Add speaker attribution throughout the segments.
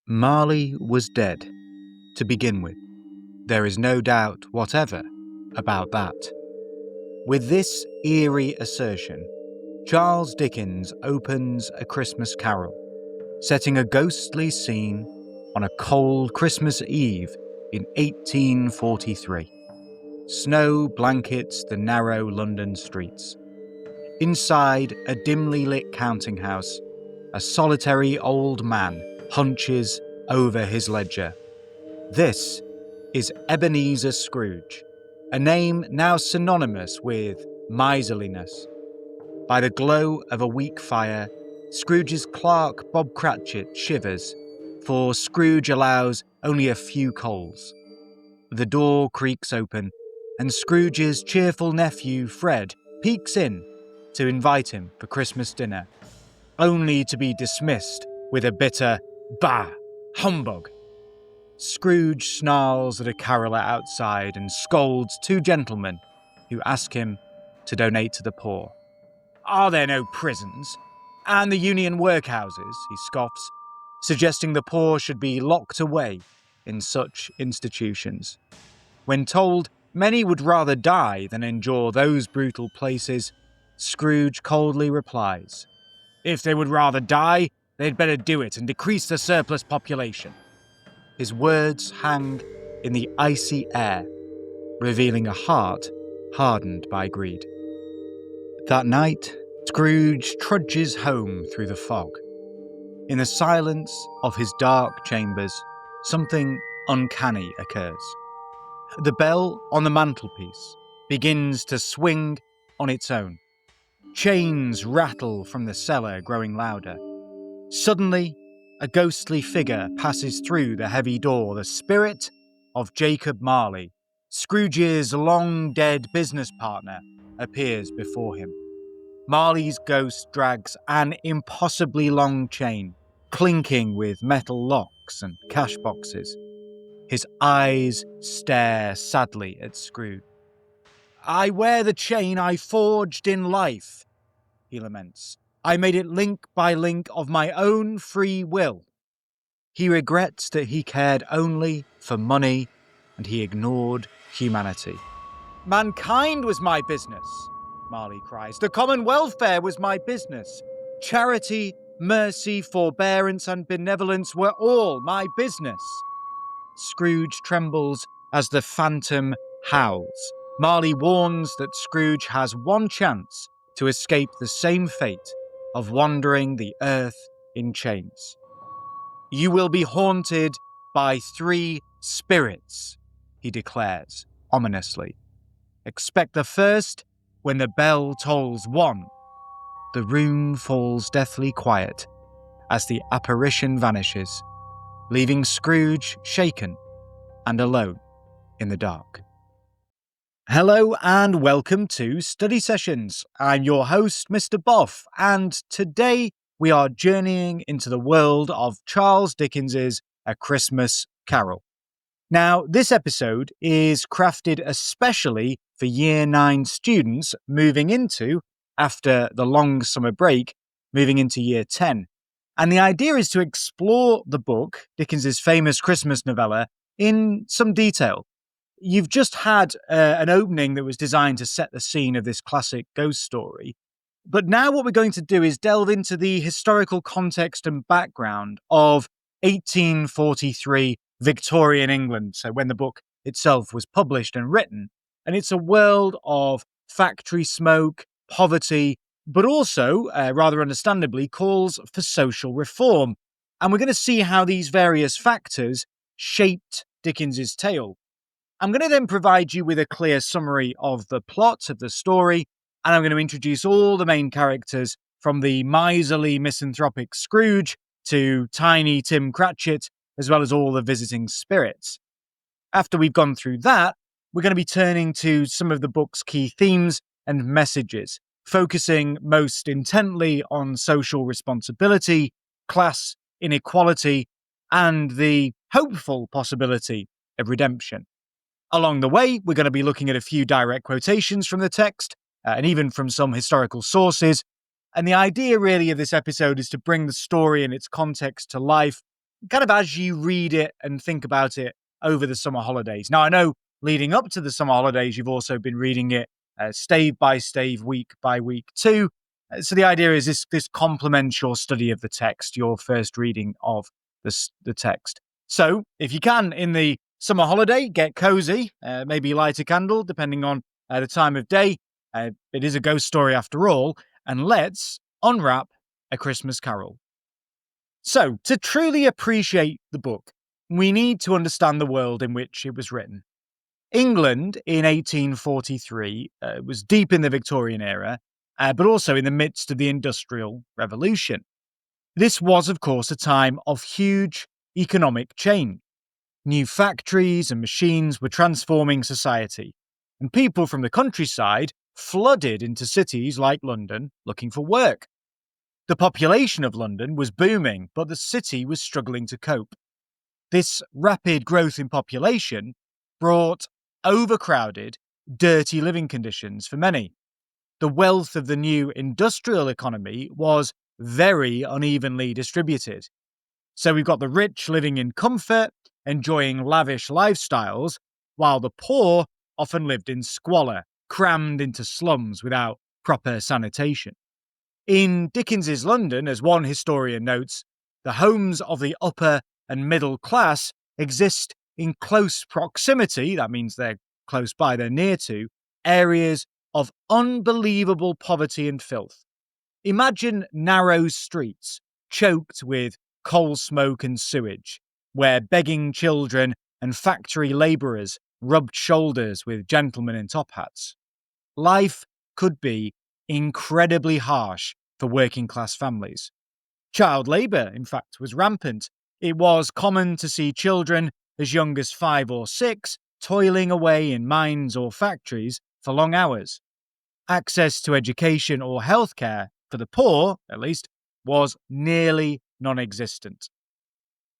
Speaker 1: Marley was dead, to begin with. There is no doubt whatever about that. With this eerie assertion, Charles Dickens opens A Christmas Carol, setting a ghostly scene on a cold Christmas Eve in 1843. Snow blankets the narrow London streets. Inside a dimly lit counting house, a solitary old man hunches over his ledger. This is Ebenezer Scrooge, a name now synonymous with miserliness. By the glow of a weak fire, Scrooge's clerk Bob Cratchit shivers, for Scrooge allows only a few coals. The door creaks open, and Scrooge's cheerful nephew Fred peeks in to invite him for Christmas dinner, only to be dismissed with a bitter "Bah! Humbug!" Scrooge snarls at a caroller outside and scolds two gentlemen who ask him to donate to the poor. Are there no prisons? And the union workhouses, he scoffs, suggesting the poor should be locked away in such institutions. When told many would rather die than endure those brutal places, Scrooge coldly replies, if they would rather die, they'd better do it and decrease the surplus population. His words hang in the icy air, revealing a heart hardened by greed. That night, Scrooge trudges home through the fog. In the silence of his dark chambers, something uncanny occurs. The bell on the mantelpiece begins to swing on its own. Chains rattle from the cellar, growing louder. Suddenly, a ghostly figure passes through the heavy door, the spirit of Jacob Marley. Scrooge's long-dead business partner appears before him. Marley's ghost drags an impossibly long chain, clinking with metal locks and cash boxes. His eyes stare sadly at Scrooge. I wear the chain I forged in life, he laments. I made it link by link of my own free will. He regrets that he cared only for money and he ignored humanity. Mankind was my business, Marley cries. The common welfare was my business. Charity, mercy, forbearance, and benevolence were all my business. Scrooge trembles as the phantom howls. Marley warns that Scrooge has one chance to escape the same fate of wandering the earth in chains. You will be haunted by 3 spirits, he declares ominously. Expect the first when the bell tolls 1. The room falls deathly quiet as the apparition vanishes, leaving Scrooge shaken and alone in the dark. Hello and welcome to Study Sessions. I'm your host, Mr. Boff, and today we are journeying into the world of Charles Dickens's A Christmas Carol. Now, this episode is crafted especially for Year 9 students moving into, after the long summer break, moving into Year 10. And the idea is to explore the book, Dickens's famous Christmas novella, in some detail. You've just had an opening that was designed to set the scene of this classic ghost story. But now what we're going to do is delve into the historical context and background of 1843 Victorian England, so when the book itself was published and written. And it's a world of factory smoke, poverty, but also, rather understandably, calls for social reform. And we're going to see how these various factors shaped Dickens's tale. I'm going to then provide you with a clear summary of the plot of the story, and I'm going to introduce all the main characters from the miserly misanthropic Scrooge to tiny Tim Cratchit, as well as all the visiting spirits. After we've gone through that, we're going to be turning to some of the book's key themes and messages, focusing most intently on social responsibility, class inequality, and the hopeful possibility of redemption. Along the way, we're going to be looking at a few direct quotations from the text, and even from some historical sources. And the idea really of this episode is to bring the story and its context to life kind of as you read it and think about it over the summer holidays. Now, I know leading up to the summer holidays, you've also been reading it stave by stave, week by week too. So the idea is this complements your study of the text, your first reading of the text. So if you can, in the summer holiday, get cozy, maybe light a candle, depending on the time of day. It is a ghost story after all, and let's unwrap A Christmas Carol. So, to truly appreciate the book, we need to understand the world in which it was written. England in 1843 was deep in the Victorian era, but also in the midst of the Industrial Revolution. This was, of course, a time of huge economic change. New factories and machines were transforming society, and people from the countryside flooded into cities like London looking for work. The population of London was booming, but the city was struggling to cope. This rapid growth in population brought overcrowded, dirty living conditions for many. The wealth of the new industrial economy was very unevenly distributed. So we've got the rich living in comfort, enjoying lavish lifestyles, while the poor often lived in squalor, crammed into slums without proper sanitation. In Dickens's London, as one historian notes, the homes of the upper and middle class exist in close proximity, that means they're close by, they're near to, areas of unbelievable poverty and filth. Imagine narrow streets choked with coal smoke and sewage, where begging children and factory labourers rubbed shoulders with gentlemen in top hats. Life could be incredibly harsh for working class families. Child labour, in fact, was rampant. It was common to see children as young as 5 or 6 toiling away in mines or factories for long hours. Access to education or healthcare, for the poor at least, was nearly non-existent.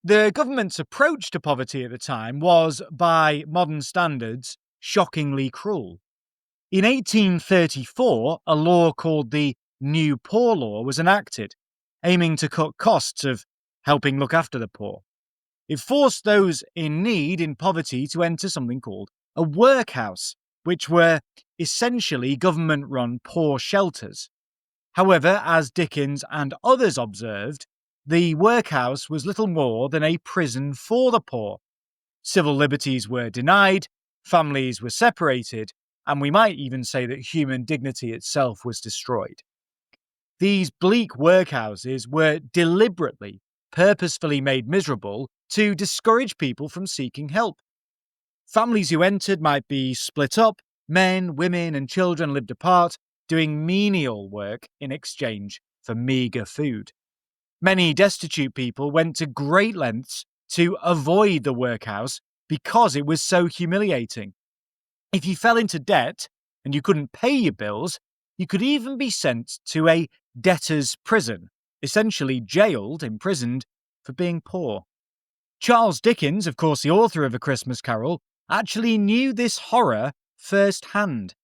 Speaker 1: The government's approach to poverty at the time was, by modern standards, shockingly cruel. In 1834, a law called the New Poor Law was enacted, aiming to cut costs of helping look after the poor. It forced those in need in poverty to enter something called a workhouse, which were essentially government-run poor shelters. However, as Dickens and others observed, the workhouse was little more than a prison for the poor. Civil liberties were denied, families were separated, and we might even say that human dignity itself was destroyed. These bleak workhouses were deliberately, purposefully made miserable to discourage people from seeking help. Families who entered might be split up, men, women, and children lived apart, doing menial work in exchange for meagre food. Many destitute people went to great lengths to avoid the workhouse because it was so humiliating. If you fell into debt and you couldn't pay your bills, you could even be sent to a debtor's prison, essentially jailed, imprisoned, for being poor. Charles Dickens, of course the author of A Christmas Carol, actually knew this horror firsthand.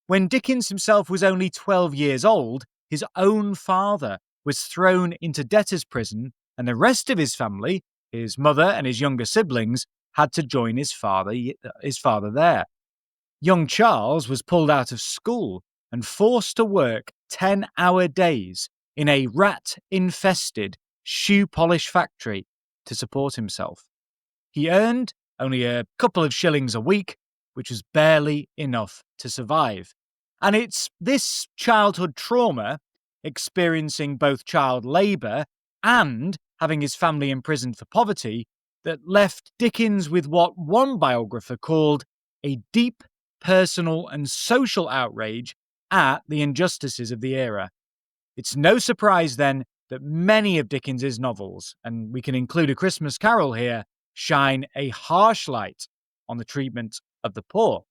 Speaker 1: When Dickens himself was only 12 years old, his own father was thrown into debtor's prison, and the rest of his family, his mother and his younger siblings, had to join his father there. Young Charles was pulled out of school and forced to work 10-hour days in a rat-infested shoe polish factory to support himself. He earned only a couple of shillings a week, which was barely enough to survive. And it's this childhood trauma, experiencing both child labour and having his family imprisoned for poverty, that left Dickens with what one biographer called a deep personal and social outrage at the injustices of the era. It's no surprise then that many of Dickens's novels, and we can include A Christmas Carol here, shine a harsh light on the treatment of the poor.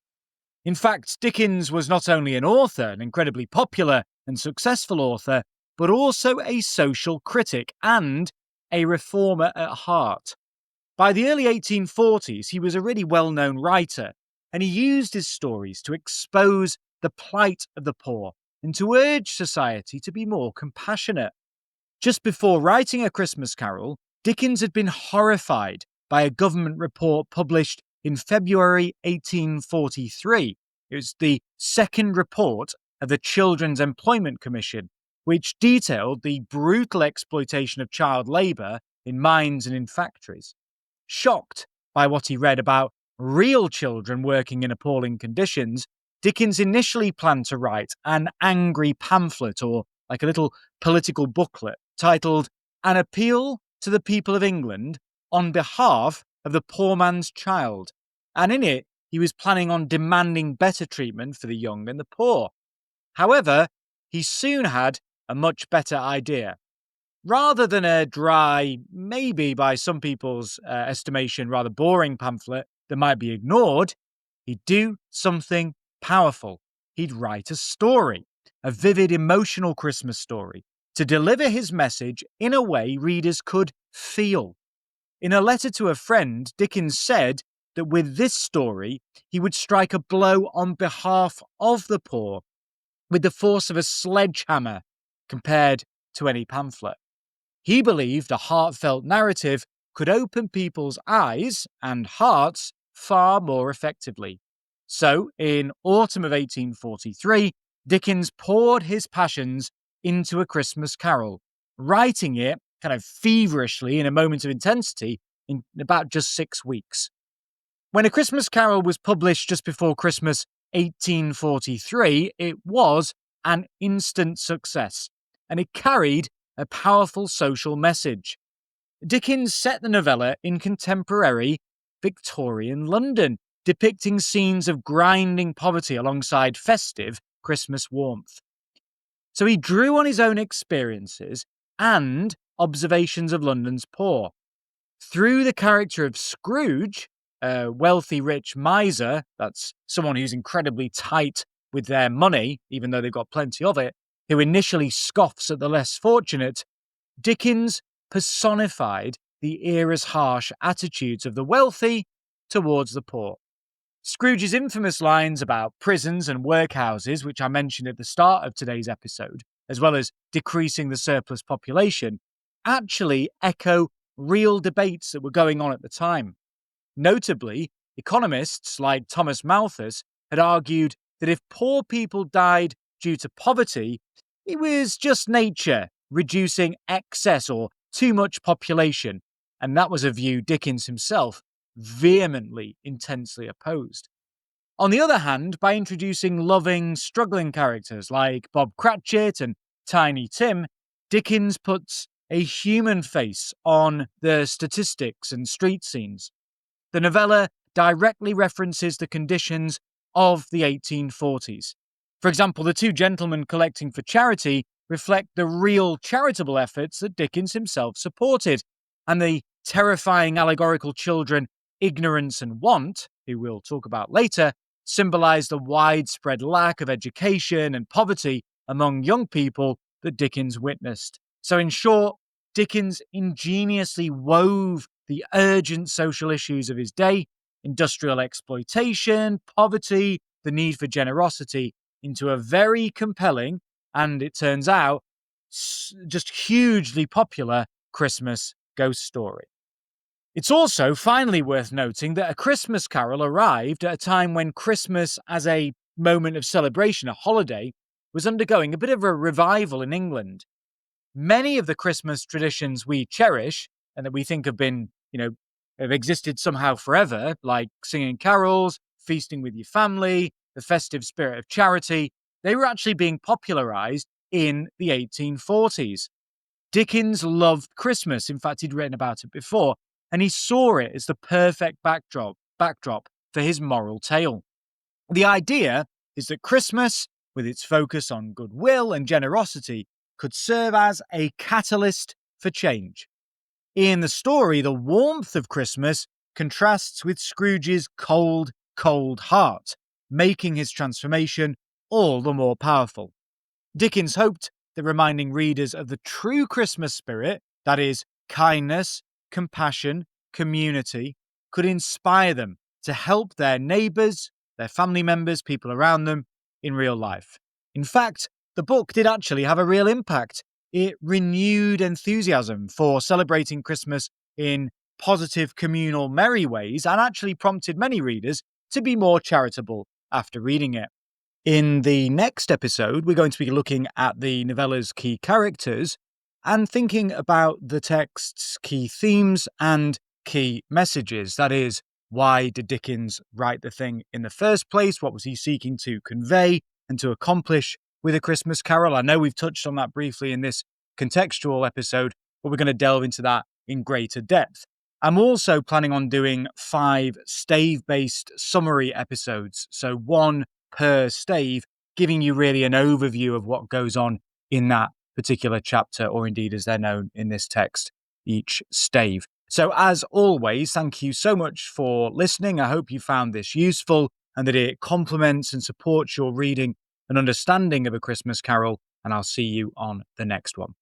Speaker 1: In fact, Dickens was not only an author, an incredibly popular and successful author, but also a social critic and a reformer at heart. By the early 1840s, he was a really well-known writer, and he used his stories to expose the plight of the poor and to urge society to be more compassionate. Just before writing A Christmas Carol, Dickens had been horrified by a government report published in February 1843. It was the second report of the Children's Employment Commission, which detailed the brutal exploitation of child labour in mines and in factories. Shocked by what he read about real children working in appalling conditions, Dickens initially planned to write an angry pamphlet, or like a little political booklet, titled An Appeal to the People of England on behalf of the poor man's child. And in it, he was planning on demanding better treatment for the young and the poor. However, he soon had a much better idea. Rather than a dry, maybe by some people's estimation, rather boring pamphlet that might be ignored, he'd do something powerful. He'd write a story, a vivid, emotional Christmas story, to deliver his message in a way readers could feel. In a letter to a friend, Dickens said that with this story, he would strike a blow on behalf of the poor with the force of a sledgehammer compared to any pamphlet. He believed a heartfelt narrative could open people's eyes and hearts far more effectively. So, in autumn of 1843, Dickens poured his passions into A Christmas Carol, writing it kind of feverishly in a moment of intensity in about just 6 weeks. When A Christmas Carol was published just before Christmas 1843, it was an instant success, and it carried a powerful social message. Dickens set the novella in contemporary Victorian London, depicting scenes of grinding poverty alongside festive Christmas warmth. So he drew on his own experiences and observations of London's poor. Through the character of Scrooge, a wealthy, rich miser, that's someone who's incredibly tight with their money, even though they've got plenty of it, who initially scoffs at the less fortunate, Dickens personified the era's harsh attitudes of the wealthy towards the poor. Scrooge's infamous lines about prisons and workhouses, which I mentioned at the start of today's episode, as well as decreasing the surplus population, actually echo real debates that were going on at the time. Notably, economists like Thomas Malthus had argued that if poor people died due to poverty, it was just nature reducing excess or too much population, and that was a view Dickens himself vehemently, intensely opposed. On the other hand, by introducing loving, struggling characters like Bob Cratchit and Tiny Tim, Dickens puts a human face on the statistics and street scenes. The novella directly references the conditions of the 1840s. For example, the two gentlemen collecting for charity reflect the real charitable efforts that Dickens himself supported, and the terrifying allegorical children Ignorance and Want, who we'll talk about later, symbolize the widespread lack of education and poverty among young people that Dickens witnessed. So in short, Dickens ingeniously wove the urgent social issues of his day, industrial exploitation, poverty, the need for generosity, into a very compelling, and it turns out, just hugely popular Christmas ghost story. It's also finally worth noting that A Christmas Carol arrived at a time when Christmas as a moment of celebration, a holiday, was undergoing a bit of a revival in England. Many of the Christmas traditions we cherish and that we think have been, have existed somehow forever, like singing carols, feasting with your family, the festive spirit of charity, they were actually being popularized in the 1840s. Dickens loved Christmas. In fact, he'd written about it before, and he saw it as the perfect backdrop for his moral tale. The idea is that Christmas, with its focus on goodwill and generosity, could serve as a catalyst for change. In the story, the warmth of Christmas contrasts with Scrooge's cold, cold heart, making his transformation all the more powerful. Dickens hoped that reminding readers of the true Christmas spirit, that is, kindness, compassion, community, could inspire them to help their neighbours, their family members, people around them in real life. In fact, the book did actually have a real impact. it renewed enthusiasm for celebrating Christmas in positive, communal, merry ways, and actually prompted many readers to be more charitable after reading it. In the next episode, we're going to be looking at the novella's key characters and thinking about the text's key themes and key messages. That is, why did Dickens write the thing in the first place? What was he seeking to convey and to accomplish with A Christmas Carol? I know we've touched on that briefly in this contextual episode, but we're going to delve into that in greater depth. I'm also planning on doing 5 stave-based summary episodes, so 1 per stave, giving you really an overview of what goes on in that particular chapter, or indeed as they're known in this text, each stave. So as always, thank you so much for listening. I hope you found this useful and that it complements and supports your reading and understanding of A Christmas Carol, and I'll see you on the next one.